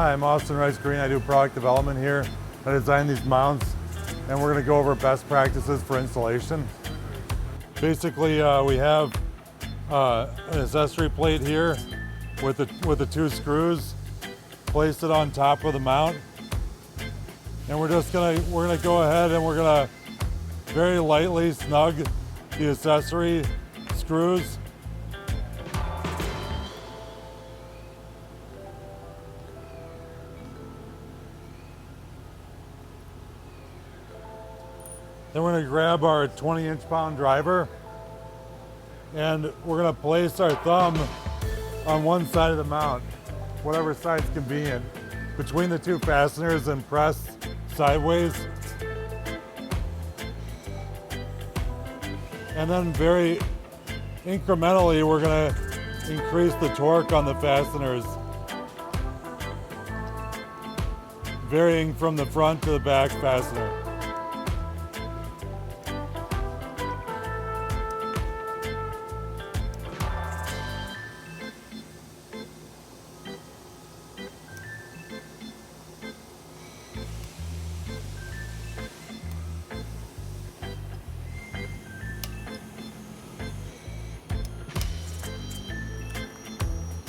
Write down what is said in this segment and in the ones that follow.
Hi, I'm Austin Rice Green. I do product development here. I design these mounts, and we're going to go over best practices for installation. Basically, we have an accessory plate here with the two screws. Place it on top of the mount, and we're gonna go ahead and we're gonna very lightly snug the accessory screws. Then we're going to grab our 20-inch-pound driver, and we're going to place our thumb on one side of the mount, whatever side's convenient, between the two fasteners and press sideways. And then very incrementally, we're going to increase the torque on the fasteners, varying from the front to the back fastener.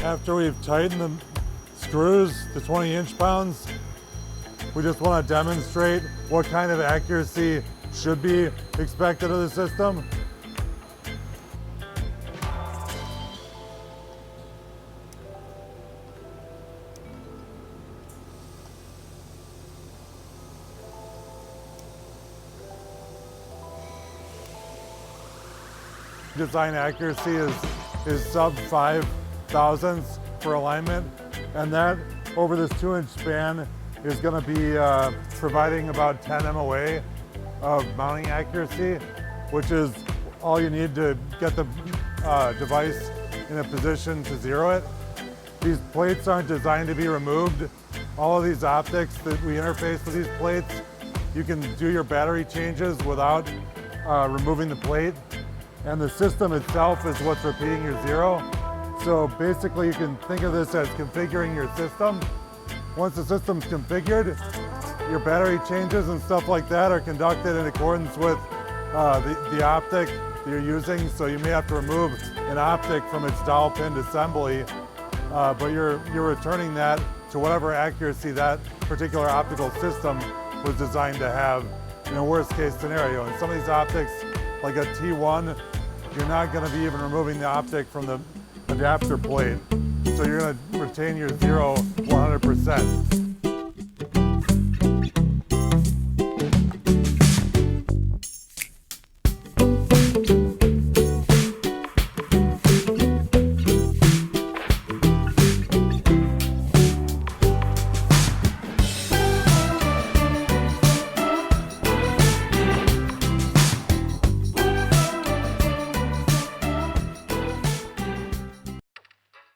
After we've tightened the screws to 20-inch-pounds, we just want to demonstrate what kind of accuracy should be expected of the system. Design accuracy is sub 5 thousandths for alignment, and that over this 2-inch span is going to be providing about 10 MOA of mounting accuracy, which is all you need to get the device in a position to zero it. These plates aren't designed to be removed. All of these optics that we interface with these plates, you can do your battery changes without removing the plate, and the system itself is what's repeating your zero. So basically you can think of this as configuring your system. Once the system's configured, your battery changes and stuff like that are conducted in accordance with the optic that you're using. So you may have to remove an optic from its dowel pinned assembly, but you're returning that to whatever accuracy that particular optical system was designed to have in a worst case scenario. And some of these optics, like a T1, you're not going to be even removing the optic from the adapter plate, so you're going to retain your zero 100%.